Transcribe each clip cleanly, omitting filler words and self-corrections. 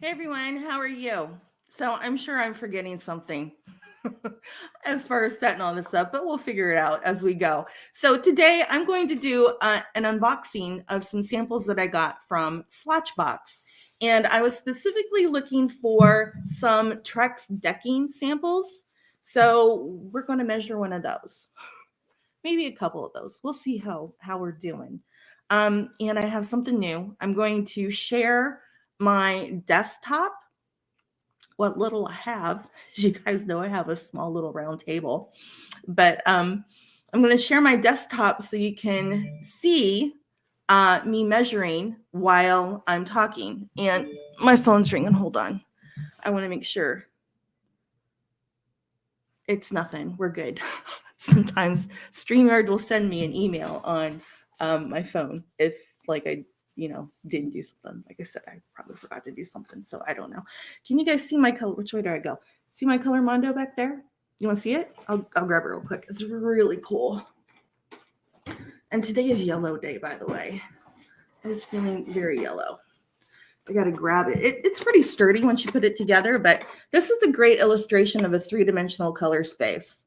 Hey everyone, how are you? So I'm sure I'm forgetting something as far as setting all this up, but we'll figure it out as we go. So today I'm going to do an unboxing of some samples that I got from Swatchbox. And I was specifically looking for some Trex decking samples. So we're going to measure one of those, maybe a couple of those. We'll see how we're doing. And I have something new. I'm going to share my desktop, what little I have. As you guys know, I have a small little round table, but I'm going to share my desktop so you can see me measuring while I'm talking. And my phone's ringing. Hold on. I want to make sure it's nothing. We're good. Sometimes StreamYard will send me an email on my phone if like I didn't do something. Like I said, I probably forgot to do something, so I don't know. Can you guys see my color? Which way do I go? See my color Mondo back there? You want to see it? I'll grab it real quick. It's really cool. And today is yellow day, by the way. I was feeling very yellow. I got to grab it. It's pretty sturdy once you put it together, but this is a great illustration of a three-dimensional color space.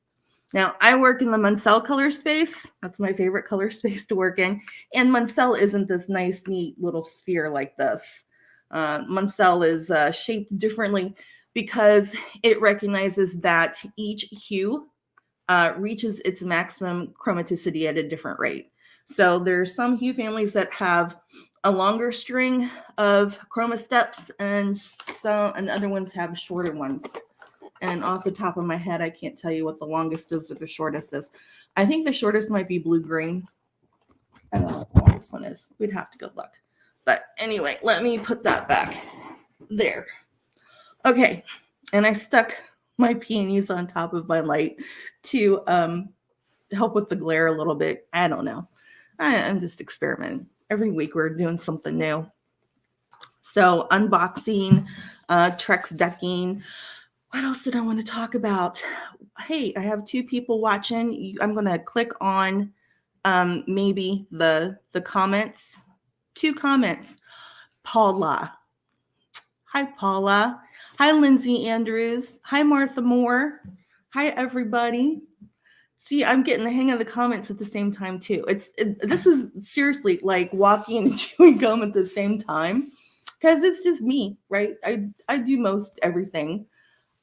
Now, I work in the Munsell color space. That's my favorite color space to work in. And Munsell isn't this nice, neat little sphere like this. Munsell is shaped differently because it recognizes that each hue reaches its maximum chromaticity at a different rate. So there's some hue families that have a longer string of chroma steps, and other ones have shorter ones. And off the top of my head, I can't tell you what the longest is or the shortest is. I think the shortest might be blue-green. I don't know what the longest one is. We'd have to go look. But anyway, let me put that back there. Okay, and I stuck my peonies on top of my light to help with the glare a little bit. I don't know. I'm just experimenting. Every week we're doing something new. So unboxing, Trex decking. What else did I want to talk about? Hey, I have two people watching. I'm going to click on maybe the comments. 2 comments. Paula. Hi, Paula. Hi, Lindsay Andrews. Hi, Martha Moore. Hi, everybody. See, I'm getting the hang of the comments at the same time, too. This is seriously like walking and chewing gum at the same time because it's just me, right? I do most everything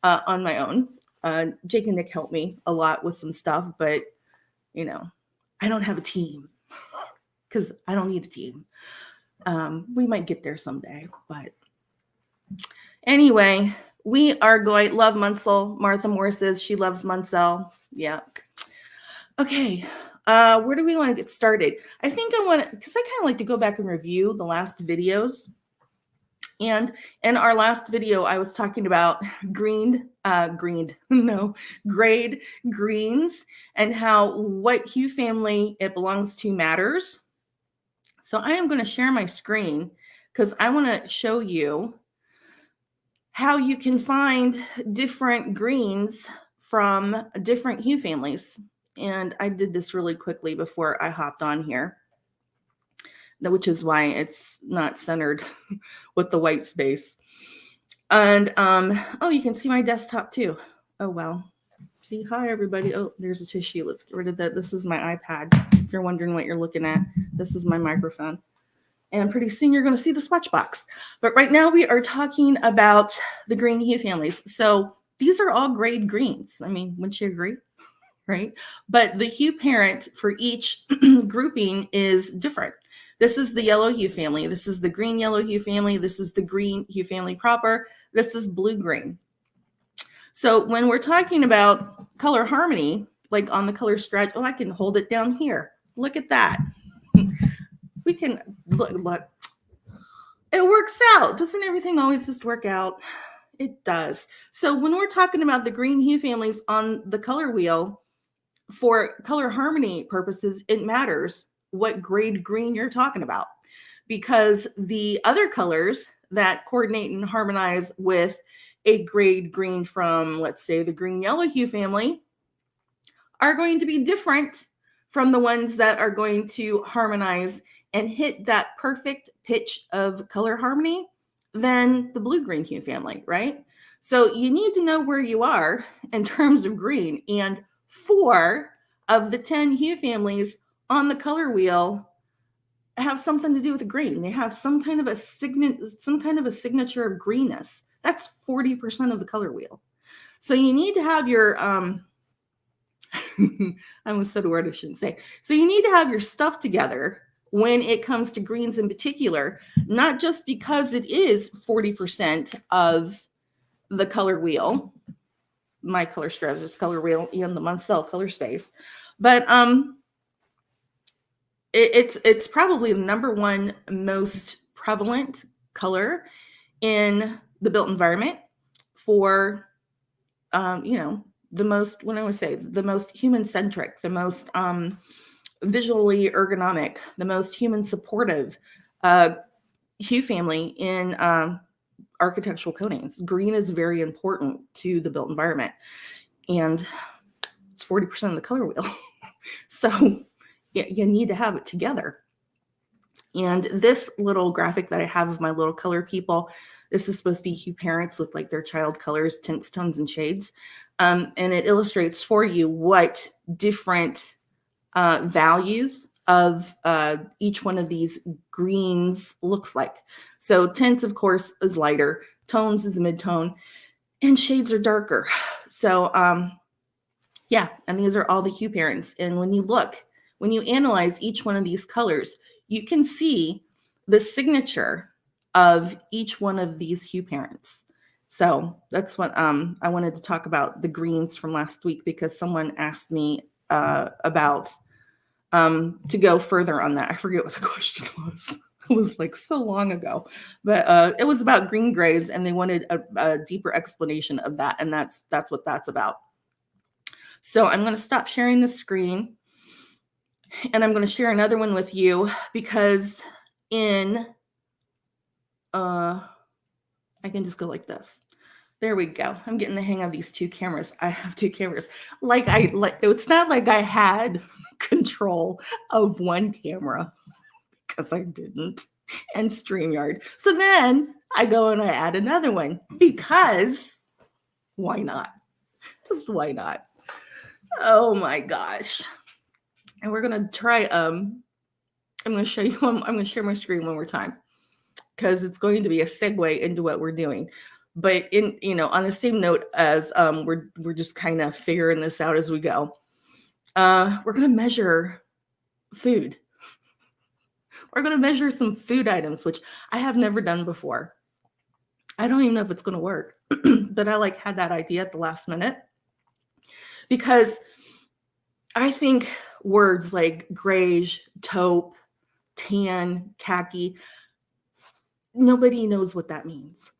on my own. Jake and Nick help me a lot with some stuff, but I don't have a team because I don't need a team. We might get there someday, but anyway, we are going. Love Munsell. Martha Moore says she loves Munsell. Yeah. Okay. Where do we want to get started? I think I want to, because I kind of like to go back and review the last videos. And in our last video, I was talking about grade greens and how what hue family it belongs to matters. So I am going to share my screen because I want to show you how you can find different greens from different hue families. And I did this really quickly before I hopped on here, which is why it's not centered with the white space. And oh, you can see my desktop too. Oh, well. See, hi, everybody. Oh, there's a tissue. Let's get rid of that. This is my iPad. If you're wondering what you're looking at, this is my microphone. And pretty soon you're going to see the Swatchbox. But right now we are talking about the green hue families. So these are all grade greens. I mean, wouldn't you agree? Right? But the hue parent for each grouping is different. This is the yellow hue family. This is the green yellow hue family. This is the green hue family proper. This is blue green. So when we're talking about color harmony, like on the color stretch, oh, I can hold it down here. Look at that. We can look. It works out. Doesn't everything always just work out? It does. So when we're talking about the green hue families on the color wheel, for color harmony purposes, it matters what grade green you're talking about, because the other colors that coordinate and harmonize with a grade green from, let's say, the green yellow hue family are going to be different from the ones that are going to harmonize and hit that perfect pitch of color harmony than the blue-green hue family, right? So you need to know where you are in terms of green. And 4 of the 10 hue families on the color wheel have something to do with green. They have some kind of a signature of greenness. That's 40% of the color wheel. So you need to have your I almost said a word I shouldn't say. So you need to have your stuff together when it comes to greens in particular, not just because it is 40% of the color wheel, my color strategist color wheel, and the Munsell color space, but it's probably the number one most prevalent color in the built environment for the most, what I would say, the most human centric, the most visually ergonomic, the most human supportive hue family in architectural coatings. Green is very important to the built environment, and it's 40% of the color wheel. So you need to have it together. And this little graphic that I have of my little color people, this is supposed to be hue parents with like their child colors, tints, tones, and shades. And it illustrates for you what different values of each one of these greens looks like. So tints, of course, is lighter, tones is mid-tone, and shades are darker. So yeah, and these are all the hue parents. And when you analyze each one of these colors, you can see the signature of each one of these hue parents. So that's what I wanted to talk about, the greens from last week, because someone asked me about to go further on that. I forget what the question was. It was like so long ago, but it was about green grays, and they wanted a deeper explanation of that, and that's what that's about. So I'm going to stop sharing the screen, and I'm going to share another one with you, because in I can just go like this. There we go. I'm getting the hang of these 2 cameras. I have 2 cameras. It's not like I had control of one camera, because I didn't, and StreamYard. So then I go and I add another one, because why not? Just why not? Oh my gosh. And we're going to try, I'm going to show you, I'm going to share my screen one more time, because it's going to be a segue into what we're doing. But on the same note as we're just kind of figuring this out as we go. We're going to measure food. We're going to measure some food items, which I have never done before. I don't even know if it's going to work, but I had that idea at the last minute, because I think words like grayish, taupe, tan, khaki, nobody knows what that means,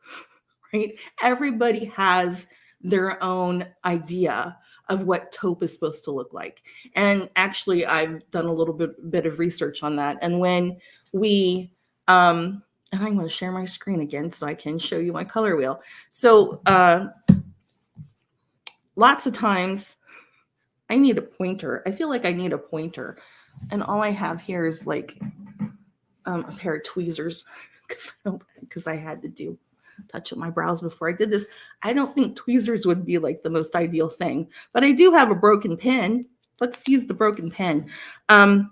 right? Everybody has their own idea of what taupe is supposed to look like. And actually, I've done a little bit of research on that. And when we, and I'm going to share my screen again so I can show you my color wheel. So lots of times I need a pointer. I feel like I need a pointer. And all I have here is like a pair of tweezers, because I had to touch up my brows before I did this. I don't think tweezers would be like the most ideal thing, but I do have a broken pen. Let's use the broken pen. I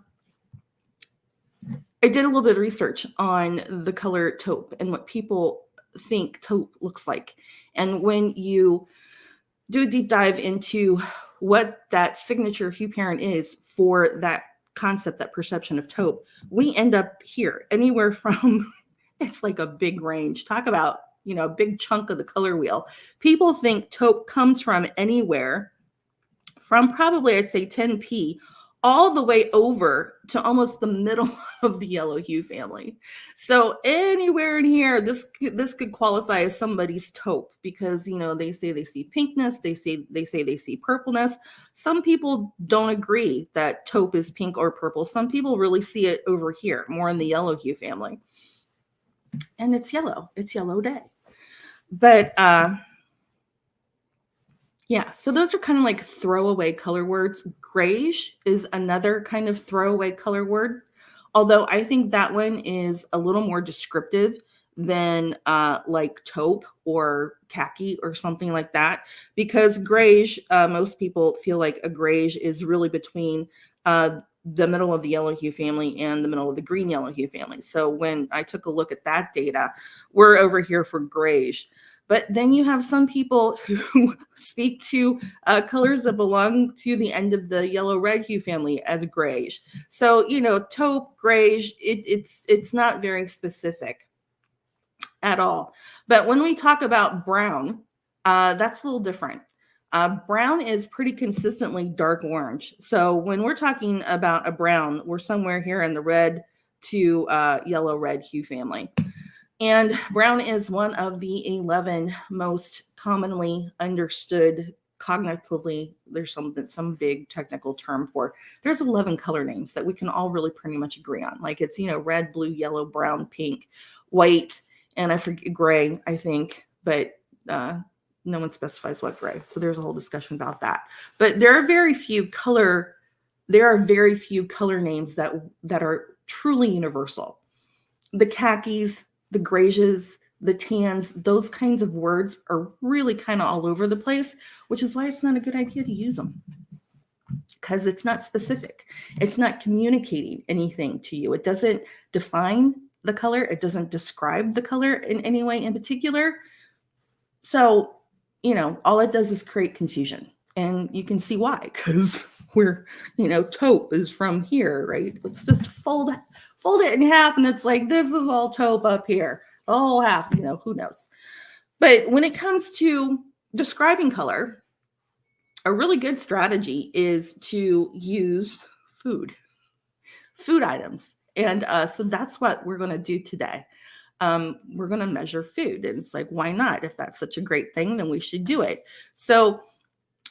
did a little bit of research on the color taupe and what people think taupe looks like. And when you do a deep dive into what that signature hue parent is for that concept, that perception of taupe, we end up here, anywhere from, it's like a big range. Talk about, a big chunk of the color wheel. People think taupe comes from anywhere from probably, I'd say 10p, all the way over to almost the middle of the yellow hue family. So anywhere in here, this could qualify as somebody's taupe, because they say they see pinkness, they say they see purpleness. Some people don't agree that taupe is pink or purple. Some people really see it over here, more in the yellow hue family. And it's yellow. It's yellow day. But yeah, so those are kind of like throwaway color words. Grayish is another kind of throwaway color word, although I think that one is a little more descriptive than like taupe or khaki or something like that, because grayish, most people feel like a grayish is really between the middle of the yellow hue family and the middle of the green yellow hue family. So when I took a look at that data, we're over here for grayish. But then you have some people who speak to colors that belong to the end of the yellow red hue family as grayish. So, you know, taupe, grayish, it's not very specific at all. But when we talk about brown, that's a little different. Brown is pretty consistently dark orange. So when we're talking about a brown, we're somewhere here in the red to yellow red hue family. And brown is one of the 11 most commonly understood cognitively. There's some big technical term for. There's 11 color names that we can all really pretty much agree on. Like it's, you know, red, blue, yellow, brown, pink, white, and I forget gray, I think, but no one specifies what gray. So there's a whole discussion about that. But there are very few color names that are truly universal. The khakis, the grays, the tans, those kinds of words are really kind of all over the place, which is why it's not a good idea to use them, because it's not specific. It's not communicating anything to you. It doesn't define the color. It doesn't describe the color in any way in particular. So, you know, all it does is create confusion. And you can see why, because we're, you know, taupe is from here, right? Let's just fold it in half, and it's like, this is all taupe up here. The whole half, you know, who knows? But when it comes to describing color, a really good strategy is to use food items. And so that's what we're going to do today. We're going to measure food. And it's like, why not? If that's such a great thing, then we should do it. So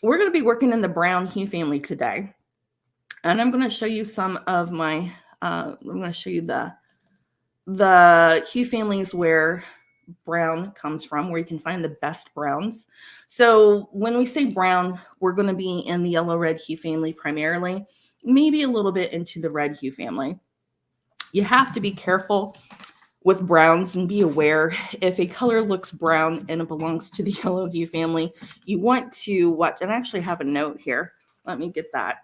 we're going to be working in the brown hue family today. And I'm going to show you some of my, I'm going to show you the hue families where brown comes from, where you can find the best browns. So when we say brown, we're going to be in the yellow red hue family primarily, maybe a little bit into the red hue family. You have to be careful with browns and be aware if a color looks brown and it belongs to the yellow hue family, you want to watch. And I actually have a note here. Let me get that.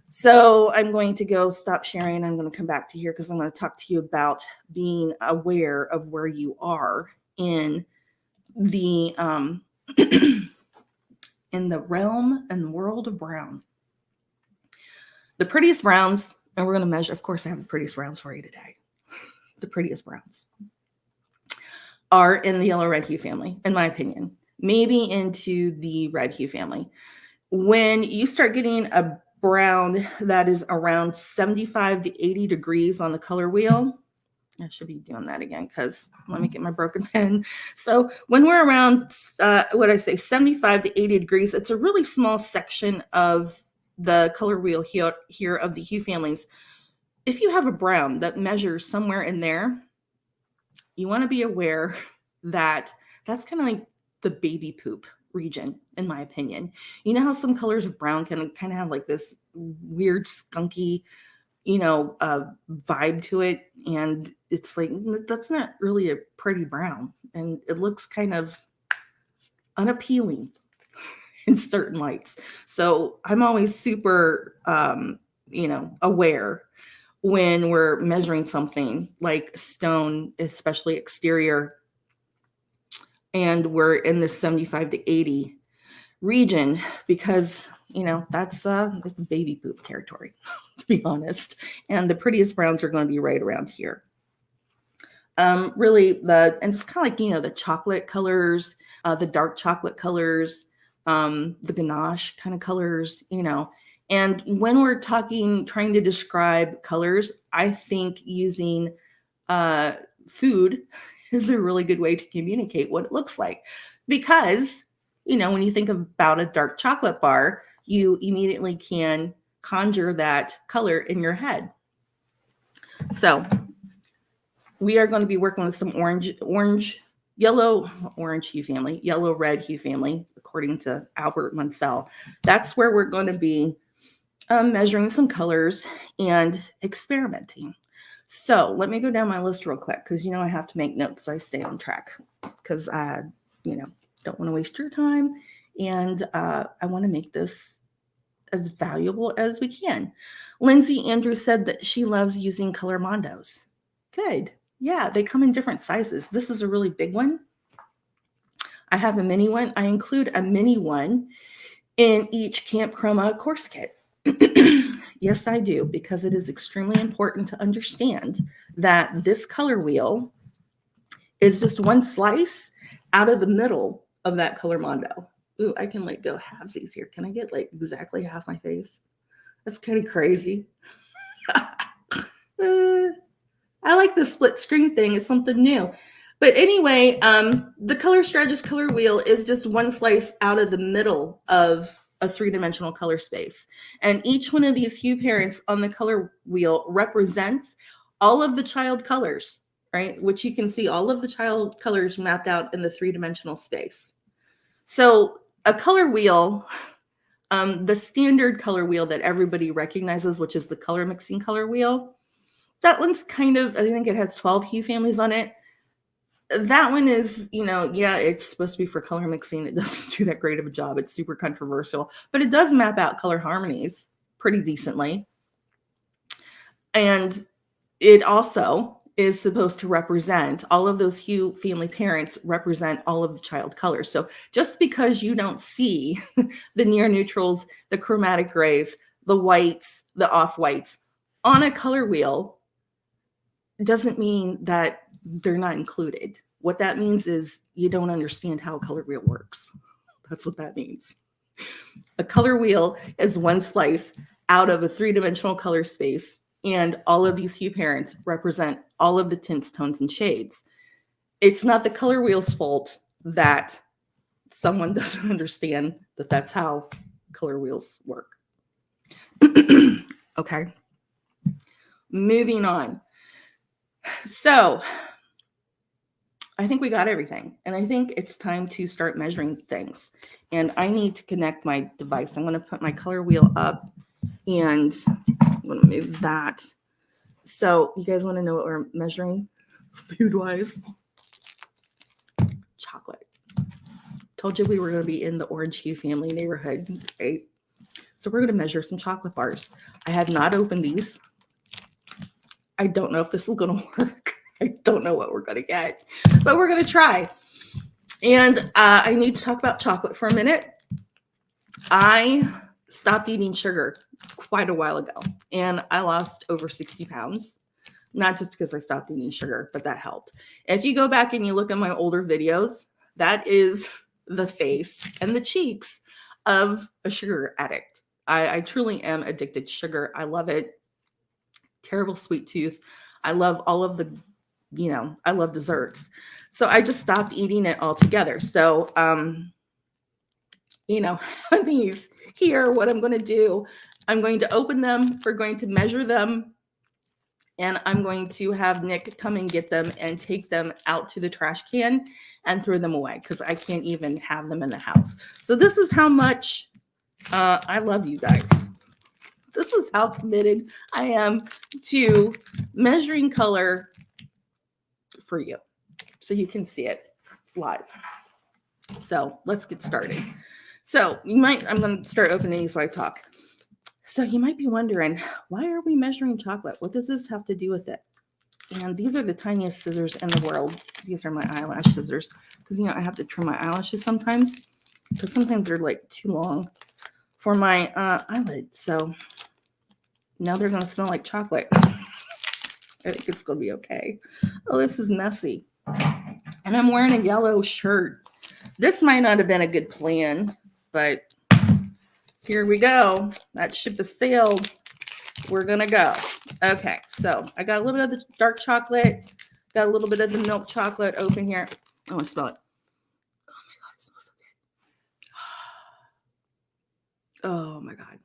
So I'm going to go stop sharing. I'm going to come back to here because I'm going to talk to you about being aware of where you are in the in the realm and world of brown. The prettiest browns, and we're going to measure, of course, I have the prettiest browns for you today. The prettiest browns are in the yellow red hue family, in my opinion, maybe into the red hue family. When you start getting a brown that is around 75 to 80 degrees on the color wheel, I should be doing that again because let me get my broken pen. So when we're around, 75 to 80 degrees, it's a really small section of the color wheel here of the hue families. If you have a brown that measures somewhere in there, you want to be aware that that's kind of like the baby poop region, in my opinion. You know how some colors of brown can kind of have like this weird skunky, you know, vibe to it. And it's like, that's not really a pretty brown. And it looks kind of unappealing in certain lights. So I'm always super, aware when we're measuring something like stone, especially exterior, and we're in the 75 to 80 region, because, you know, that's baby poop territory, to be honest. And the prettiest browns are going to be right around here. And it's kind of like, you know, the chocolate colors, the dark chocolate colors, the ganache kind of colors, you know. And when we're trying to describe colors, I think using food is a really good way to communicate what it looks like. Because, you know, when you think about a dark chocolate bar, you immediately can conjure that color in your head. So we are going to be working with some yellow hue family, yellow red hue family, according to Albert Munsell. That's where we're going to be measuring some colors and experimenting. So let me go down my list real quick because, I have to make notes so I stay on track because I, don't want to waste your time. And I want to make this as valuable as we can. Lindsay Andrews said that she loves using color mondos. Good. Yeah, they come in different sizes. This is a really big one. I have a mini one. I include a mini one in each Camp Chroma course kit. Yes, I do, because it is extremely important to understand that this color wheel is just one slice out of the middle of that color mondo. Ooh, I can like go halvesies here. Can I get like exactly half my face? That's kind of crazy. I like the split screen thing. It's something new. But anyway, the Color Strategist color wheel is just one slice out of the middle of a three-dimensional color space. And each one of these hue parents on the color wheel represents all of the child colors, right? Which you can see all of the child colors mapped out in the three-dimensional space. So a color wheel, the standard color wheel that everybody recognizes, which is the color mixing color wheel, that one's kind of, I think it has 12 hue families on it. That one is, it's supposed to be for color mixing. It doesn't do that great of a job. It's super controversial, but it does map out color harmonies pretty decently. And it also is supposed to represent all of those hue family parents represent all of the child colors. So just because you don't see the near neutrals, the chromatic grays, the whites, the off-whites on a color wheel doesn't mean that they're not included. What that means is you don't understand how a color wheel works. That's what that means. A color wheel is one slice out of a three-dimensional color space, and all of these hue parents represent all of the tints, tones, and shades. It's not the color wheel's fault that someone doesn't understand that that's how color wheels work. Okay. Moving on. So I think we got everything. And I think it's time to start measuring things. And I need to connect my device. I'm going to put my color wheel up and I'm going to move that. So you guys want to know what we're measuring food-wise? Chocolate. Told you we were going to be in the orange hue family neighborhood, right? So we're going to measure some chocolate bars. I have not opened these. I don't know if this is going to work. I don't know what we're going to get, but we're going to try. And I need to talk about chocolate for a minute. I stopped eating sugar quite a while ago, and I lost over 60 pounds. Not just because I stopped eating sugar, but that helped. If you go back and you look at my older videos, that is the face and the cheeks of a sugar addict. I truly am addicted to sugar. I love it. Terrible sweet tooth. I love all of the, I love desserts. So I just stopped eating it altogether. So, these here, what I'm going to do, I'm going to open them. We're going to measure them. And I'm going to have Nick come and get them and take them out to the trash can and throw them away because I can't even have them in the house. So this is how much I love you guys. This is how committed I am to measuring color for you so you can see it live. So let's get started. So I'm going to start opening these while I talk. So you might be wondering, why are we measuring chocolate? What does this have to do with it? And these are the tiniest scissors in the world. These are my eyelash scissors because, I have to trim my eyelashes sometimes because sometimes they're like too long for my eyelid. So now they're going to smell like chocolate. I think it's going to be okay. Oh, this is messy. And I'm wearing a yellow shirt. This might not have been a good plan, but here we go. That ship has sailed. We're going to go. Okay, so I got a little bit of the dark chocolate. Got a little bit of the milk chocolate open here. I want to smell it. Oh my God, it smells so good. Oh my God.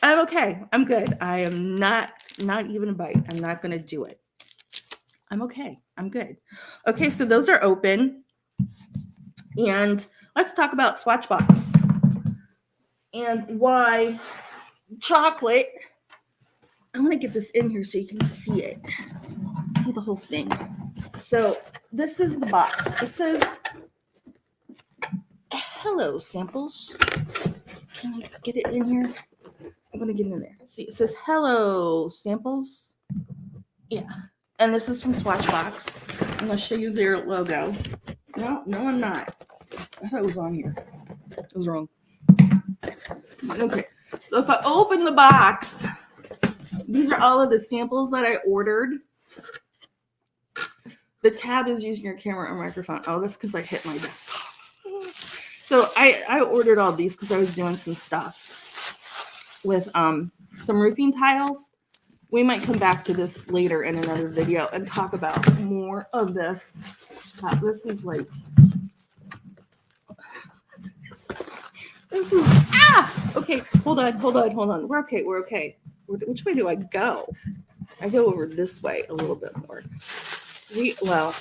I'm okay. I'm good. I am not even a bite. I'm not going to do it. I'm okay. I'm good. Okay, so those are open. And let's talk about Swatchbox and why chocolate I want to get this in here so you can see it. See the whole thing. So this is the box. It says, hello, samples. Can I get it in here? I'm going to get it in there. See, it says, hello, samples. Yeah. And this is from Swatchbox. I'm going to show you their logo. No, I'm not. I thought it was on here. I was wrong. Okay. So if I open the box, these are all of the samples that I ordered. The tab is using your camera or microphone. Oh, that's because I hit my desktop. So I ordered all these because I was doing some stuff with some roofing tiles. We might come back to this later in another video and talk about more of this. This is like, this is, okay, hold on. We're okay. Which way do I go? I go over this way a little bit more. I'll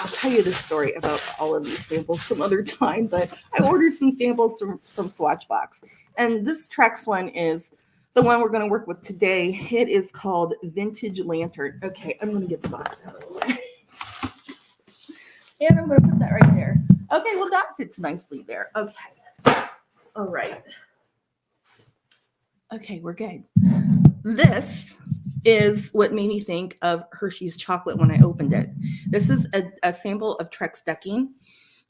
tell you the story about all of these samples some other time, but I ordered some samples from Swatchbox. And this Trex one is the one we're going to work with today. It is called Vintage Lantern. Okay, I'm going to get the box out of the way. And I'm going to put that right there. Okay, well, that fits nicely there. Okay. All right. Okay, we're good. This is what made me think of Hershey's chocolate when I opened it. This is a sample of Trex decking.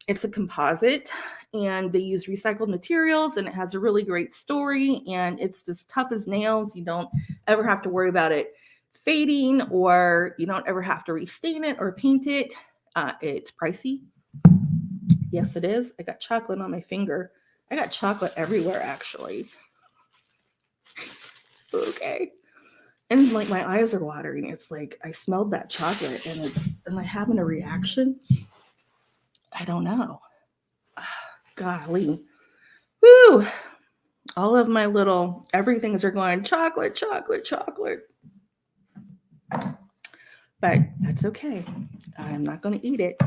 It's a composite, and they use recycled materials, and it has a really great story, and it's just tough as nails. You don't ever have to worry about it fading, or you don't ever have to restain it or paint it. It's pricey. Yes, it is. I got chocolate on my finger. I got chocolate everywhere, actually. Okay. And like my eyes are watering. It's like I smelled that chocolate, and am I having a reaction? I don't know. Golly. Woo! All of my little everythings are going chocolate. But that's okay. I'm not going to eat it.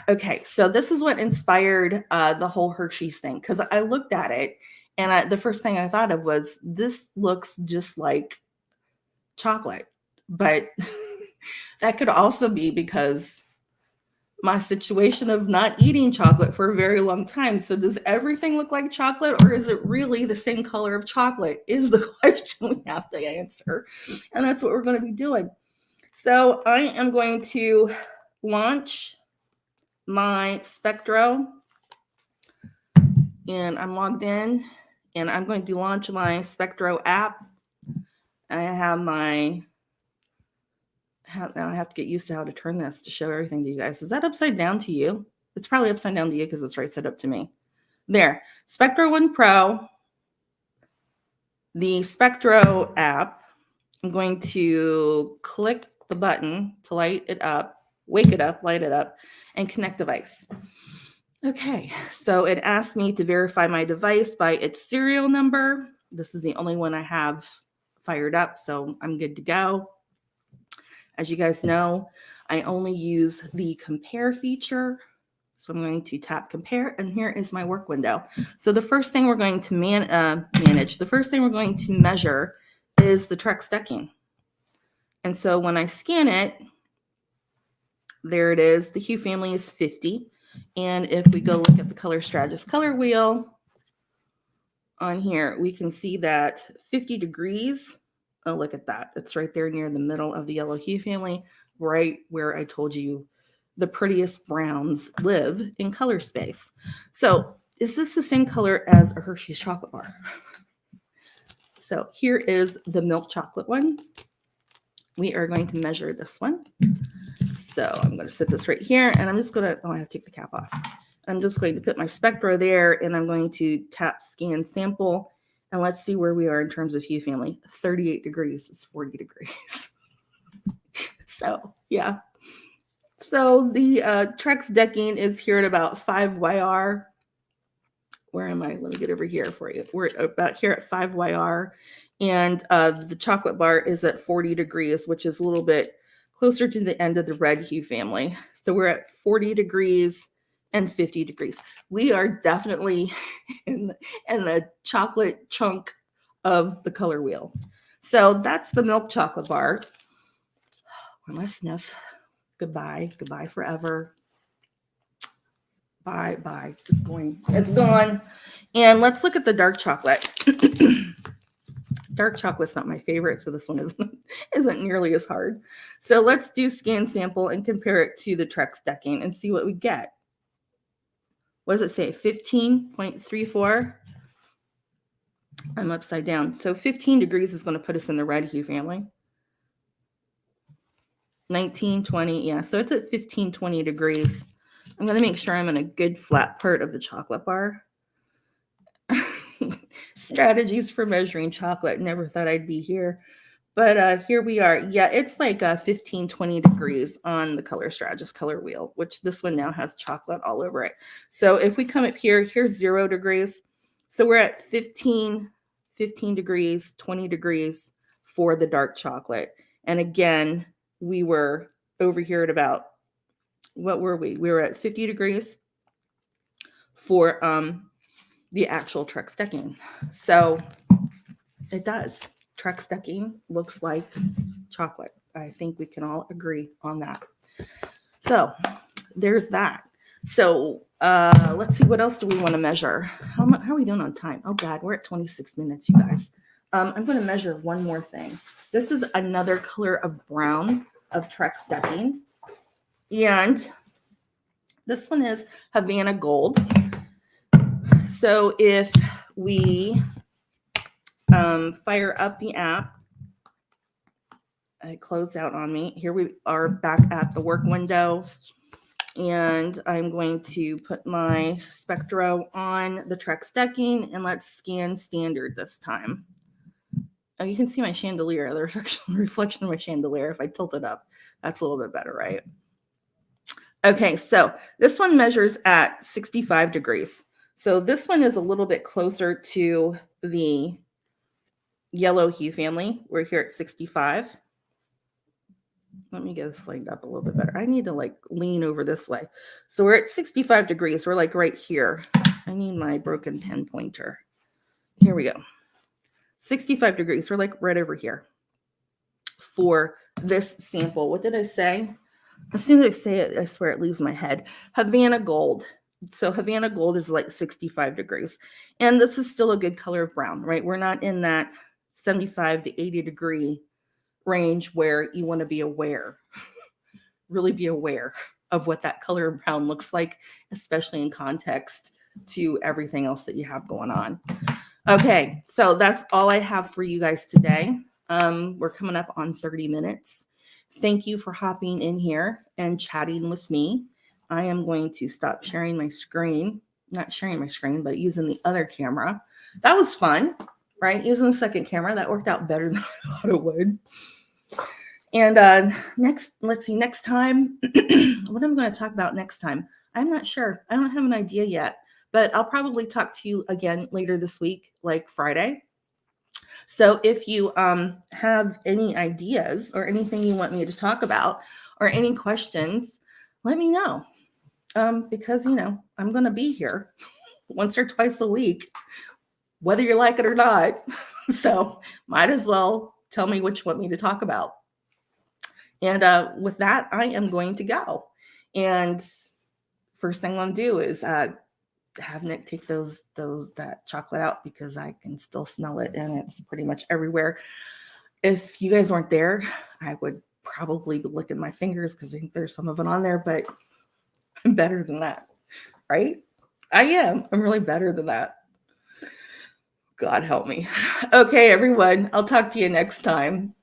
Okay, so this is what inspired the whole Hershey's thing, because I looked at it, and the first thing I thought of was, this looks just like chocolate. But that could also be because my situation of not eating chocolate for a very long time. So does everything look like chocolate, or is it really the same color of chocolate, is the question we have to answer. And that's what we're going to be doing. So I am going to launch my Spectro, and I'm logged in, and I'm going to launch my Spectro app. I have now I have to get used to how to turn this to show everything to you guys. Is that upside down to you? It's probably upside down to you because it's right side up to me. There, Spectro 1 Pro, the Spectro app. I'm going to click the button to light it up, wake it up, light it up, and connect device. Okay, so it asked me to verify my device by its serial number. This is the only one I have fired up, so I'm good to go. As you guys know, I only use the compare feature. So I'm going to tap compare, and here is my work window. So the first thing we're going to manage, the first thing we're going to measure is the Trex decking. And so when I scan it, there it is. The hue family is 50. And if we go look at the color strategist color wheel on here, we can see that 50 degrees. Oh, look at that. It's right there near the middle of the yellow hue family, right where I told you the prettiest browns live in color space. So is this the same color as a Hershey's chocolate bar? So here is the milk chocolate one. We are going to measure this one. So I'm going to set this right here, and I'm just going to, I have to take the cap off. I'm just going to put my Spectro there, and I'm going to tap scan sample, and let's see where we are in terms of hue family. 38 degrees is 40 degrees. So yeah. So the Trex decking is here at about 5YR. Where am I? Let me get over here for you. We're about here at 5YR, and the chocolate bar is at 40 degrees, which is a little bit closer to the end of the red hue family. So we're at 40 degrees and 50 degrees. We are definitely in the chocolate chunk of the color wheel. So that's the milk chocolate bar. One last sniff. Goodbye. Goodbye forever. Bye. Bye. It's going. It's gone. And let's look at the dark chocolate. Dark chocolate's not my favorite, so this one isn't nearly as hard. So let's do scan sample and compare it to the Trex decking and see what we get. What does it say? 15.34. I'm upside down. So 15 degrees is going to put us in the red hue family. 19, 20. Yeah, so it's at 15, 20 degrees. I'm going to make sure I'm in a good flat part of the chocolate bar. Strategies for measuring chocolate. Never thought I'd be here. But here we are. Yeah, it's like 15, 20 degrees on the color strategist color wheel, which this one now has chocolate all over it. So if we come up here, here's 0 degrees. So we're at 15 degrees, 20 degrees for the dark chocolate. And again, we were over here at about, what were we? We were at 50 degrees for the actual Trex decking. So it does. Trex decking looks like chocolate. I think we can all agree on that. So there's that. So let's see, what else do we want to measure? How are we doing on time? Oh God, we're at 26 minutes, you guys. I'm going to measure one more thing. This is another color of brown of Trex decking. And this one is Havana Gold. So if we fire up the app, it closed out on me. Here we are back at the work window. And I'm going to put my Spectro on the Trex decking, and let's scan standard this time. Oh, you can see my chandelier, the reflection of my chandelier if I tilt it up. That's a little bit better, right? Okay, so this one measures at 65 degrees. So this one is a little bit closer to the yellow hue family. We're here at 65. Let me get this lined up a little bit better. I need to like lean over this way. So we're at 65 degrees. We're like right here. I need my broken pen pointer. Here we go. 65 degrees. We're like right over here for this sample. What did I say? As soon as I say it, I swear it leaves my head. Havana Gold. So Havana Gold is like 65 degrees. And this is still a good color of brown, right? We're not in that 75 to 80 degree range where you want to be aware, really be aware of what that color of brown looks like, especially in context to everything else that you have going on. Okay, so that's all I have for you guys today. We're coming up on 30 minutes. Thank you for hopping in here and chatting with me. I am going to stop sharing my screen, not sharing my screen, but using the other camera. That was fun, right? Using the second camera, that worked out better than I thought it would. And let's see, next time, what I'm going to talk about next time, I'm not sure. I don't have an idea yet, but I'll probably talk to you again later this week, like Friday. So if you have any ideas or anything you want me to talk about or any questions, let me know. Because, you know, I'm going to be here once or twice a week, whether you like it or not. So might as well tell me what you want me to talk about. And with that, I am going to go. And first thing I'm going to do is have Nick take that chocolate out because I can still smell it and it's pretty much everywhere. If you guys weren't there, I would probably be licking my fingers because I think there's some of it on there, but I'm better than that, right? I am. I'm really better than that. God help me. Okay, everyone. I'll talk to you next time.